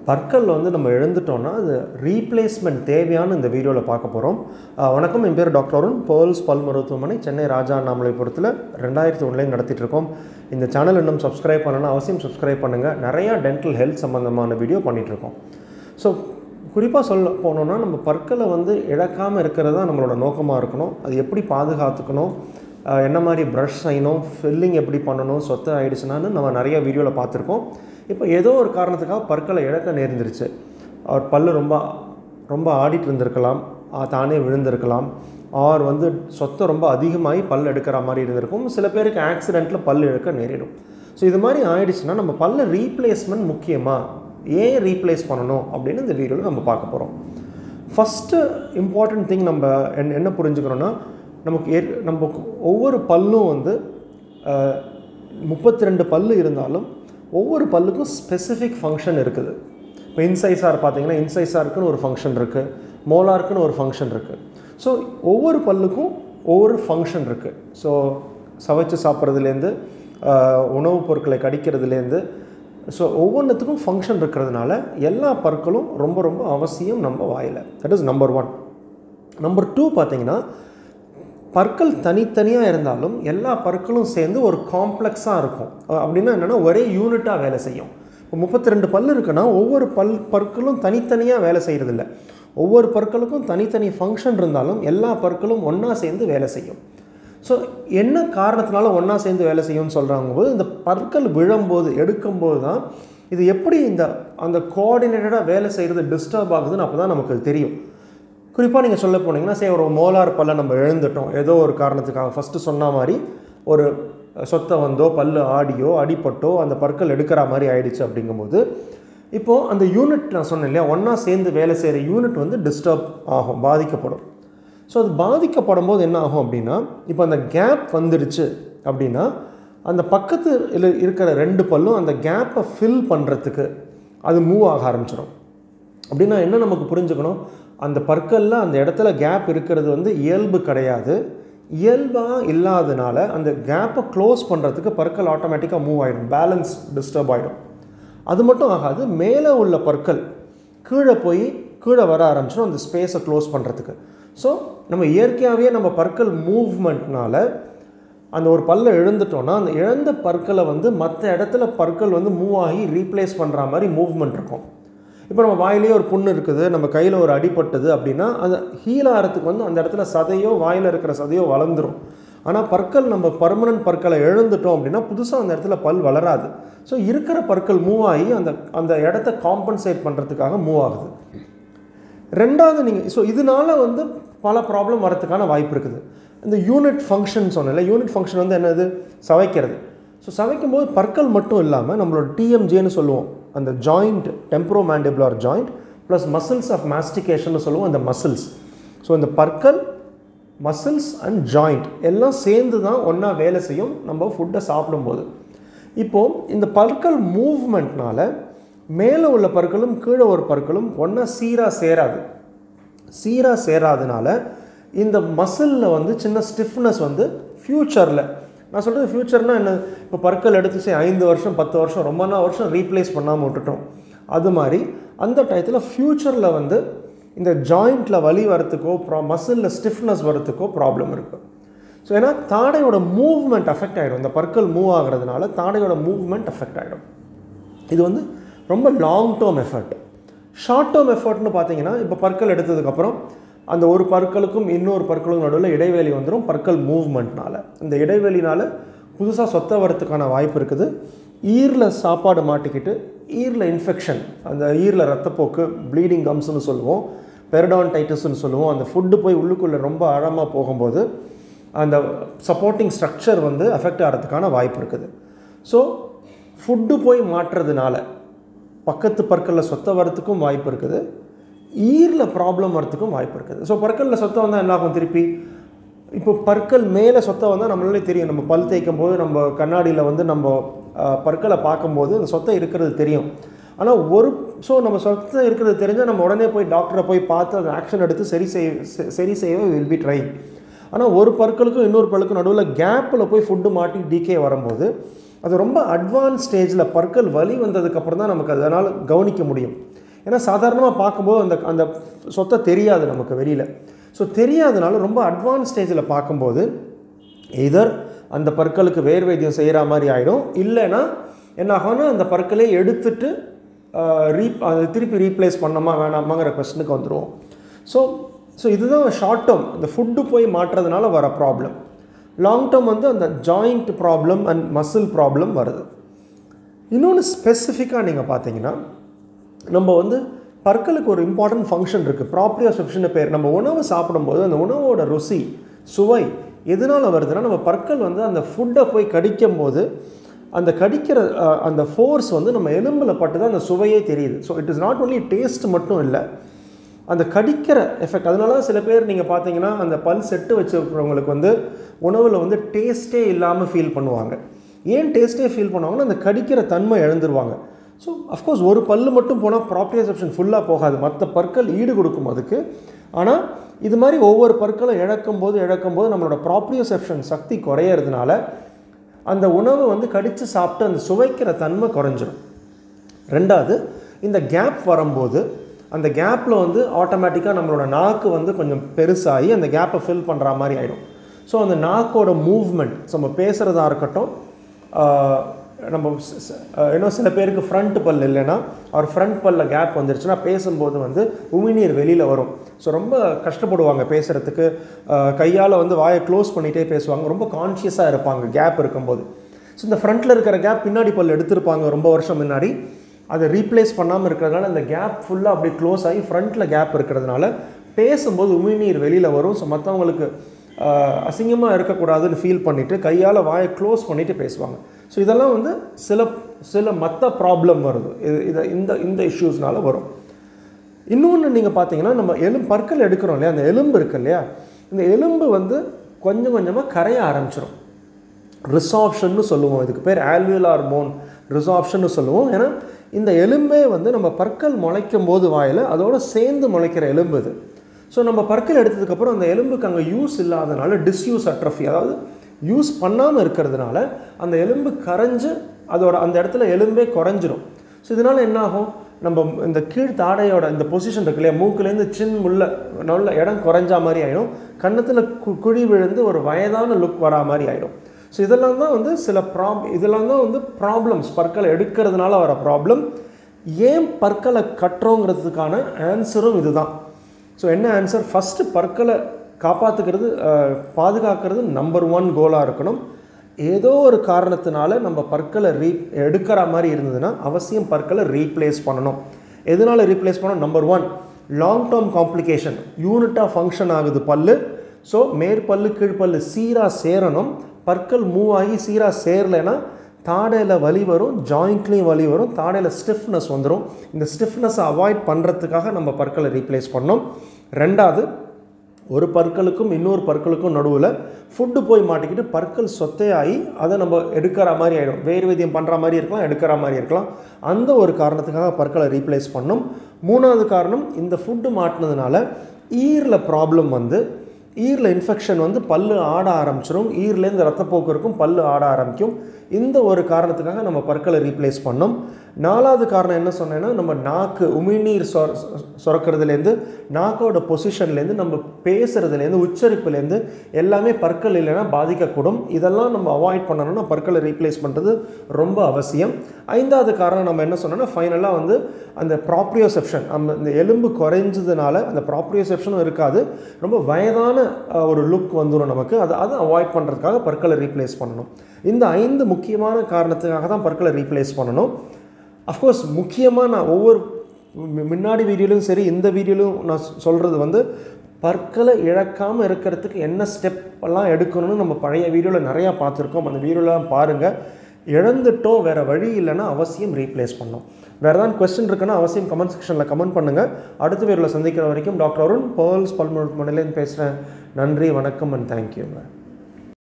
பற்கள் வந்து நம்ம எழுந்துட்டோம்னா அது ரீப்ளேஸ்மெண்ட் தேவையான இந்த வீடியோவில் பார்க்க போகிறோம். வணக்கம், என் பேர் டாக்டர் அருண். பேர்ல்ஸ் பல் மருத்துவமனை, சென்னை ராஜா அண்ணாமலைபுரத்தில் 2001 நடத்திட்டு இருக்கோம். இந்த சேனல் இன்னும் சப்ஸ்கிரைப் பண்ணணும்னா அவசியம் சப்ஸ்கிரைப் பண்ணுங்கள். நிறையா டென்டல் ஹெல்த் சம்மந்தமான வீடியோ பண்ணிகிட்ருக்கோம். ஸோ குறிப்பாக சொல்ல போனோம்னா நம்ம பற்களை வந்து இழக்காமல் இருக்கிறது தான் நம்மளோட நோக்கமாக இருக்கணும். அது எப்படி பாதுகாத்துக்கணும், என்ன மாதிரி ப்ரஷ் செய்யணும், ஃபில்லிங் எப்படி பண்ணணும், சொத்தை ஆகிடுச்சுனான்னு நம்ம நிறைய வீடியோவில் பார்த்துருக்கோம். இப்போ ஏதோ ஒரு காரணத்துக்காக பற்களை இழக்க நேர்ந்துருச்சு. அவர் பல் ரொம்ப ஆடிட்டு இருந்திருக்கலாம், தானே விழுந்திருக்கலாம், ஆர் வந்து சொத்தை ரொம்ப அதிகமாகி பல் எடுக்கிற மாதிரி இருந்திருக்கும். சில பேருக்கு ஆக்சிடெண்ட்டில் பல் இழக்க நேரிடும். ஸோ இது மாதிரி ஆகிடுச்சுன்னா நம்ம பல்ல ரீப்ளேஸ்மெண்ட் முக்கியமாக ஏன் ரீப்ளேஸ் பண்ணணும் அப்படின்னு இந்த வீடியோவில் நம்ம பார்க்க போகிறோம். ஃபஸ்ட்டு இம்பார்ட்டண்ட் திங் நம்ம என்ன புரிஞ்சுக்கணுன்னா, நம்ம ஒவ்வொரு பல்லும் வந்து 32 பல் இருந்தாலும் ஒவ்வொரு பல்லுக்கும் ஸ்பெசிஃபிக் ஃபங்க்ஷன் இருக்குது. இப்போ இன்சைஸார் பார்த்தீங்கன்னா இன்சைஸாருக்குன்னு ஒரு ஃபங்க்ஷன் இருக்குது, மோலாருக்குன்னு ஒரு ஃபங்க்ஷன் இருக்குது. ஸோ ஒவ்வொரு பல்லுக்கும் ஒவ்வொரு ஃபங்க்ஷன் இருக்குது. ஸோ சவைச்சு சாப்பிட்றதுலேருந்து உணவுப் பொருட்களை கடிக்கிறதுலேருந்து ஸோ ஒவ்வொன்றுத்துக்கும் ஃபங்க்ஷன் இருக்கிறதுனால எல்லா பற்களும் ரொம்ப ரொம்ப அவசியம் நம்ம வாயில். That is number 1. நம்பர் 2 பார்த்தீங்கன்னா, பற்கள் தனித்தனியாக இருந்தாலும் எல்லா பற்களும் சேர்ந்து ஒரு காம்ப்ளெக்ஸாக இருக்கும். அப்படின்னா என்னென்னா, ஒரே யூனிட்டாக வேலை செய்யும். இப்போ 32 பல் இருக்குன்னா ஒவ்வொரு பற்களும் தனித்தனியாக வேலை செய்கிறதில்ல. ஒவ்வொரு பற்களுக்கும் தனித்தனி ஃபங்க்ஷன் இருந்தாலும் எல்லா பற்களும் ஒன்றா சேர்ந்து வேலை செய்யும். ஸோ என்ன காரணத்தினால ஒன்றா சேர்ந்து வேலை செய்யும்னு சொல்கிறாங்க போது, இந்த பற்கள் விழும்போது எடுக்கும்போது தான் இது எப்படி அந்த கோஆர்டினேட்டடாக வேலை செய்கிறது டிஸ்டர்ப் ஆகுதுன்னு அப்போ தான் நமக்கு தெரியும். குறிப்பாக நீங்கள் சொல்ல போனீங்கன்னா, சரி ஒரு மோலார் பல்லை நம்ம எழுந்துட்டோம் ஏதோ ஒரு காரணத்துக்காக, ஃபஸ்ட்டு சொன்ன மாதிரி ஒரு சொத்தை வந்தோ பல் ஆடியோ அடிப்பட்டோ அந்த பற்கள் எடுக்கிற மாதிரி ஆயிடுச்சு. அப்படிங்கும்போது இப்போது அந்த யூனிட் நான் சொன்னேன் இல்லையா, ஒன்றா சேர்ந்து வேலை செய்கிற யூனிட் வந்து டிஸ்டர்ப் ஆகும், பாதிக்கப்படும். ஸோ அது பாதிக்கப்படும் போது என்ன ஆகும் அப்படின்னா, இப்போ அந்த கேப் வந்துடுச்சு அப்படின்னா அந்த பக்கத்தில் இருக்கிற 2 பல்லும் அந்த கேப்பை ஃபில் பண்ணுறதுக்கு அது மூவ் ஆக ஆரம்பிச்சிடும். அப்படின்னா என்ன நமக்கு புரிஞ்சுக்கணும், அந்த பற்களில் அந்த இடத்துல கேப் இருக்கிறது வந்து இயல்பு கிடையாது. இயல்பாக இல்லாதனால அந்த கேப்பை க்ளோஸ் பண்ணுறதுக்கு பற்கள் ஆட்டோமேட்டிக்காக மூவ் ஆகிடும், பேலன்ஸ் டிஸ்டர்ப் ஆகிடும். அது மட்டும் ஆகாது, மேலே உள்ள பற்கள் கீழே வர ஆரம்பிச்சிடும் அந்த ஸ்பேஸை க்ளோஸ் பண்ணுறதுக்கு. ஸோ நம்ம இயற்கையாகவே நம்ம பற்கள் மூவ்மெண்ட்னால அந்த ஒரு பல்லை எழுந்துட்டோன்னா அந்த இழந்த பற்களை வந்து மற்ற இடத்துல பற்கள் வந்து மூவ் ஆகி ரீப்ளேஸ் பண்ணுற மாதிரி மூவ்மெண்ட் இருக்கும். இப்போ நம்ம வாயிலேயே ஒரு புண்ணு இருக்குது, நம்ம கையில் ஒரு அடிப்பட்டது அப்படின்னா அது ஹீல் ஆகிறதுக்கு வந்து அந்த இடத்துல சதையோ வாயில் இருக்கிற சதையோ வளர்ந்துடும். ஆனால் பற்கள் நம்ம பர்மனன்ட் பற்களை எழுந்துட்டோம் அப்படின்னா புதுசாக அந்த இடத்துல பல் வளராது. ஸோ இருக்கிற பற்கள் மூவ் ஆகி அந்த இடத்த காம்பன்சேட் பண்ணுறதுக்காக மூவ் ஆகுது. ரெண்டாவது ஸோ இதனால வந்து பல ப்ராப்ளம் வரதுக்கான வாய்ப்பு இருக்குது. இந்த யூனிட் ஃபங்க்ஷன் சொன்னல, யூனிட் ஃபங்க்ஷன் வந்து என்னது, சவைக்கிறது. ஸோ சவைக்கும் போது பற்கள் மட்டும் இல்லாமல் நம்மளோட டிஎம்ஜேன்னு சொல்லுவோம், அந்த joint temporomandibular joint plus muscles of mastication சொல்லுவோம், அந்த மசில்ஸ். ஸோ இந்த பற்கள், மசில்ஸ் அண்ட் ஜாயிண்ட் எல்லாம் சேர்ந்து தான் ஒன்றா வேலை செய்யும் நம்ம ஃபுட்டை சாப்பிடும்போது. இப்போது இந்த பற்கள் மூவ்மெண்ட்னால மேலே உள்ள பற்களும் கீழே ஒரு பற்களும் ஒன்றா சீராக சேராதனால இந்த மசிலில் வந்து சின்ன ஸ்டிஃப்னஸ் வந்து ஃப்யூச்சரில், நான் சொல்கிறது ஃப்யூச்சர்னால் என்ன, இப்போ பற்கள் எடுத்து 5 வருஷம் 10 வருஷம் ரொம்ப வருஷம் ரீப்ளேஸ் பண்ணாமல் விட்டுட்டோம். அது மாதிரி அந்த டயத்தில் ஃப்யூச்சரில் வந்து இந்த ஜாயிண்ட்டில் வலி வரத்துக்கோ மசிலில் ஸ்டிஃப்னஸ் வரத்துக்கோ ப்ராப்ளம் இருக்குது. ஸோ ஏன்னா தாடையோட மூவ்மெண்ட் அஃபெக்ட் ஆகிடும். இந்த பற்கள் மூவ் ஆகிறதுனால தாடையோட மூவ்மெண்ட் அஃபெக்ட் ஆகிடும். இது வந்து ரொம்ப long term effort. Short term எஃபர்ட்னு பார்த்தீங்கன்னா, இப்போ பற்கள் எடுத்ததுக்கப்புறம் அந்த ஒரு பற்களுக்கும் இன்னொரு பற்களுக்கும் நடுவில் இடைவெளி வந்துடும் பற்கள் மூவ்மெண்ட்னால. இந்த இடைவெளினால் புதுசாக சொத்த வரத்துக்கான வாய்ப்பு இருக்குது. ஈரில் சாப்பாடு மாட்டிக்கிட்டு ஈரில் இன்ஃபெக்ஷன், அந்த ஈரில் ரத்தப்போக்கு, ப்ளீடிங் கம்ஸ்னு சொல்லுவோம், பெரிடான்டைட்டிஸ்ன்னு சொல்லுவோம். அந்த ஃபுட்டு போய் உள்ளுக்குள்ளே ரொம்ப ஆழமாக போகும்போது அந்த சப்போர்ட்டிங் ஸ்ட்ரக்சர் வந்து அஃபெக்ட் ஆகிறதுக்கான வாய்ப்பு இருக்குது. ஸோ ஃபுட்டு போய் மாற்றுறதுனால பக்கத்து பற்களில் சொத்த வரத்துக்கும் வாய்ப்பு இருக்குது, ஈரில் ப்ராப்ளம் வரத்துக்கும் வாய்ப்பு இருக்குது. ஸோ பற்களில் சொத்தை வந்தால் என்ன ஆகும், திருப்பி இப்போ பற்கள் மேலே சொத்தை வந்தால் நம்மளாலே தெரியும். நம்ம பல் தேய்க்கும் போது நம்ம கண்ணாடியில் வந்து நம்ம பற்களை பார்க்கும்போது அந்த சொத்தை இருக்கிறது தெரியும். ஆனால் நம்ம சொத்தை இருக்கிறது தெரிஞ்சால் நம்ம உடனே போய் டாக்டரை போய் பார்த்து அதை ஆக்ஷன் எடுத்து சரி செய்ய வில் பி ட்ரைங். ஆனால் ஒரு பற்களுக்கும் இன்னொரு பல்லுக்கும் நடுவில் கேப்பில் போய் ஃபுட்டு மாட்டி டிகே வரும்போது அது ரொம்ப அட்வான்ஸ் ஸ்டேஜில் பற்கள் வலி வந்ததுக்கப்புறம் தான் நமக்கு அதனால் கவனிக்க முடியும். ஏன்னா சாதாரணமாக பார்க்கும்போது அந்த சொத்தை தெரியாது நமக்கு வெளியில். ஸோ தெரியாதனால ரொம்ப அட்வான்ஸ் ஸ்டேஜில் பார்க்கும்போது எதர் அந்த பற்களுக்கு வேறு வைத்தியம் செய்கிற மாதிரி ஆகிடும், இல்லைன்னா என்ன ஆகும்னா அந்த பற்களே எடுத்துட்டு அதை திருப்பி ரீப்ளேஸ் பண்ணோமா வேணாமாங்கிற கொஸ்டினுக்கு வந்துடுவோம். ஸோ இதுதான் ஷார்ட் டேர்ம் இந்த ஃபுட்டு போய் மாட்டுறதுனால வர ப்ராப்ளம். லாங் டேர்ம் வந்து அந்த joint problem and muscle problem வருது. இன்னொன்று ஸ்பெசிஃபிக்காக நீங்கள் பார்த்தீங்கன்னா நம்ம வந்து பற்களுக்கு ஒரு இம்பார்ட்டன்ட் ஃபங்க்ஷன் இருக்குது, ப்ராப்ரியோசெப்ஷன் பேர். நம்ம உணவு சாப்பிடும்போது அந்த உணவோட ருசி சுவை எதனால் வருதுன்னா நம்ம பற்கள் வந்து அந்த ஃபுட்டை போய் கடிக்கும் போது அந்த கடிக்கிற அந்த ஃபோர்ஸ் வந்து நம்ம எலும்பில் பட்டு தான் அந்த சுவையே தெரியுது. So it is not only taste மட்டும் இல்லை, அந்த கடிக்கிற எஃபெக்ட். அதனால தான் சில பேர் நீங்கள் பார்த்தீங்கன்னா அந்த பல் செட்டு வச்சுருக்கிறவங்களுக்கு வந்து உணவில் வந்து டேஸ்ட்டே இல்லாமல் ஃபீல் பண்ணுவாங்க. ஏன் டேஸ்ட்டே ஃபீல் பண்ணுவாங்கன்னா அந்த கடிக்கிற தன்மை இழந்துருவாங்க. ஸோ அஃப்கோர்ஸ் ஒரு பல் மட்டும் போனால் ப்ராப்ரியோசெப்ஷன் ஃபுல்லாக போகாது, மற்ற பற்கள் ஈடு கொடுக்கும் அதுக்கு. ஆனால் இது மாதிரி ஒவ்வொரு பற்களும் இழக்கும்போது நம்மளோட ப்ராப்ரியோசெப்ஷன் சக்தி குறையிறதுனால அந்த உணவை வந்து கடித்து சாப்பிட்டு அந்த சுவைக்கிற தன்மை குறைஞ்சிடும். ரெண்டாவது, இந்த கேப் வரும்போது அந்த கேப்பில் வந்து ஆட்டோமேட்டிக்காக நம்மளோட நாக்கு வந்து கொஞ்சம் பெருசாகி அந்த கேப்பை ஃபில் பண்ணுற மாதிரி ஆகிடும். ஸோ அந்த நாக்கோட மூவ்மெண்ட், நம்ம பேசுகிறதா இருக்கட்டும், நம்ம இன்னும் சில பேருக்கு ஃப்ரண்ட் பல் இல்லைன்னா அவர் ஃப்ரண்ட் பல்லில் கேப் வந்துருச்சுன்னா பேசும்போது வந்து உமிழ்நீர் வெளியில் வரும். ஸோ ரொம்ப கஷ்டப்படுவாங்க பேசுகிறதுக்கு, கையால் வந்து வாயை க்ளோஸ் பண்ணிகிட்டே பேசுவாங்க, ரொம்ப கான்ஷியஸாக இருப்பாங்க கேப் இருக்கும்போது. ஸோ இந்த ஃப்ரண்ட்டில் இருக்கிற கேப் பின்னாடி பல் எடுத்திருப்பாங்க ரொம்ப வருஷம் முன்னாடி, அதை ரீப்ளேஸ் பண்ணாமல் இருக்கிறதுனால அந்த கேப் ஃபுல்லாக அப்படி க்ளோஸ் ஆகி ஃப்ரண்ட்டில் கேப் இருக்கிறதுனால பேசும்போது உமிழ்நீர் வெளியில் வரும். ஸோ மற்றவங்களுக்கு அசிங்கமாக இருக்கக்கூடாதுன்னு ஃபீல் பண்ணிவிட்டு கையால் வாயை க்ளோஸ் பண்ணிவிட்டு பேசுவாங்க. ஸோ இதெல்லாம் வந்து சில மற்ற ப்ராப்ளம் வருது, இந்த இஷ்யூஸ்னால வரும். இன்னொன்று நீங்கள் பார்த்தீங்கன்னா நம்ம பற்கள் எடுக்கிறோம் இல்லையா, அந்த எலும்பு இருக்கு இல்லையா, இந்த எலும்பு வந்து கொஞ்சம் கொஞ்சமாக கரைய ஆரம்பிச்சிடும். ரிசார்ப்ஷன்னு சொல்லுவோம், இதுக்கு பேர் ஆல்வியலார் போன் ரிசார்ப்ஷன்னு சொல்லுவோம். ஏன்னா இந்த எலும்பே வந்து நம்ம பற்கள் முளைக்கும் போது வாயில் அதோடு சேர்ந்து முளைக்கிற எலும்பு இது. ஸோ நம்ம பற்கள் எடுத்ததுக்கப்புறம் அந்த எலும்புக்கு அங்கே யூஸ் இல்லாதனால டிஸ்யூஸ் அட்ரஃபி, அதாவது யூஸ் பண்ணாமல் இருக்கிறதுனால அந்த எலும்பு கரைஞ்சு அந்த இடத்துல எலும்பே குறைஞ்சிரும். ஸோ இதனால் என்ன ஆகும், நம்ம இந்த கீழ் தாடையோட இந்த பொசிஷன் இருக்கு இல்லையா, மூக்குலேருந்து சின் உள்ள நல்ல இடம் குறைஞ்சா மாதிரி ஆகிடும், கன்னத்தில் குழி விழுந்து ஒரு வயதான லுக் வரா மாதிரி ஆகிடும். ஸோ இதெல்லாம் தான் வந்து இதெல்லாம் தான் வந்து ப்ராப்ளம்ஸ், பற்களை எடுக்கிறதுனால வர ப்ராப்ளம். ஏன் பற்களை கட்டுறோங்கிறதுக்கான ஆன்சரும் இதுதான். ஸோ என்ன ஆன்சர், ஃபஸ்ட்டு பற்களை காப்பாற்றுக்கிறது பாதுகாக்கிறது நம்பர் 1 கோலாக இருக்கணும். ஏதோ ஒரு காரணத்தினால நம்ம பற்களை எடுக்கிற மாதிரி இருந்ததுன்னா அவசியம் பற்களை ரீப்ளேஸ் பண்ணணும். எதனால் ரீப்ளேஸ் பண்ணணும், நம்பர் 1 லாங் டேர்ம் காம்ப்ளிகேஷன், யூனிட்டாக ஃபங்க்ஷன் ஆகுது பல்லு. ஸோ மேற்பல்லு கீழ்ப்பல்லு சீராக சேரணும். பற்கள் மூவ் ஆகி சீராக சேரலைன்னா தாடையில் வலி வரும், ஜாயிண்ட்லேயும் வலி வரும், தாடையில் ஸ்டிஃப்னஸ் வந்துடும். இந்த ஸ்டிஃப்னஸை அவாய்ட் பண்ணுறதுக்காக நம்ம பற்களை ரீப்ளேஸ் பண்ணோம். ரெண்டாவது, ஒரு பற்களுக்கும் இன்னொரு பற்களுக்கும் நடுவில் ஃபுட்டு போய் மாட்டிக்கிட்டு பற்கள் சொத்தையாகி அதை நம்ம எடுக்கிற மாதிரி ஆகிடும். வேறு வைத்தியம் பண்ணுற மாதிரி இருக்கலாம், எடுக்கிற மாதிரி இருக்கலாம். அந்த ஒரு காரணத்துக்காக பற்களை ரீப்ளேஸ் பண்ணோம். மூணாவது காரணம், இந்த ஃபுட்டு மாட்டினதுனால ஈரில் ப்ராப்ளம் வந்து ஈரில் இன்ஃபெக்ஷன் வந்து பல்லு ஆட ஆரம்பிச்சிடும், ஈர்லேருந்து ரத்தப்போக்கு இருக்கும், பல்லு ஆட ஆரம்பிக்கும். இந்த ஒரு காரணத்துக்காக நம்ம பற்களை ரீப்ளேஸ் பண்ணோம். நாலாவது காரணம் என்ன சொன்னேன்னா, நம்ம நாக்கு உமிழ்நீர் சுரக்கிறதுலேருந்து நாக்கோட பொசிஷன்லேருந்து நம்ம பேசுகிறதுலேருந்து உச்சரிப்புலேருந்து எல்லாமே பற்கள் இல்லைன்னா பாதிக்கக்கூடும். இதெல்லாம் நம்ம அவாய்ட் பண்ணணும்னா பற்களை ரீப்ளேஸ் பண்ணுறது ரொம்ப அவசியம். ஐந்தாவது காரணம் நம்ம என்ன சொன்னோன்னா, ஃபைனலாக வந்து அந்த ப்ராப்ரியோசெப்ஷன், இந்த எலும்பு குறைஞ்சதுனால அந்த ப்ராப்ரியோசெப்ஷனும் இருக்காது, ரொம்ப வயதான ஒரு லுக் வந்துடும் நமக்கு. அதை அவாய்ட் பண்ணுறதுக்காக பற்களை ரீப்ளேஸ் பண்ணணும். இந்த 5 முக்கியமான காரணத்துக்காக தான் பற்களை ரீப்ளேஸ் பண்ணணும். அஃப்கோர்ஸ் முக்கியமாக நான் ஒவ்வொரு முன்னாடி வீடியோலையும் சரி இந்த வீடியோலையும் நான் சொல்கிறது வந்து பற்களை இழக்காமல் இருக்கிறதுக்கு என்ன ஸ்டெப்பெல்லாம் எடுக்கணும்னு நம்ம பழைய வீடியோவில் நிறையா பார்த்துருக்கோம். அந்த வீடியோலாம் பாருங்கள். இழந்துட்டோம், வேறு வழி இல்லைன்னா அவசியம் ரீப்ளேஸ் பண்ணோம். வேறு ஏதாவது கொஸ்டின் இருக்குன்னா அவசியம் கமெண்ட் செக்ஷனில் கமெண்ட் பண்ணுங்கள். அடுத்த வீடியோவில் சந்திக்கிற வரைக்கும் டாக்டர் அருண் பர்ல்ஸ் பல்மனரி பேசுகிறேன். நன்றி, வணக்கம் அண்ட் தேங்க்யூங்க.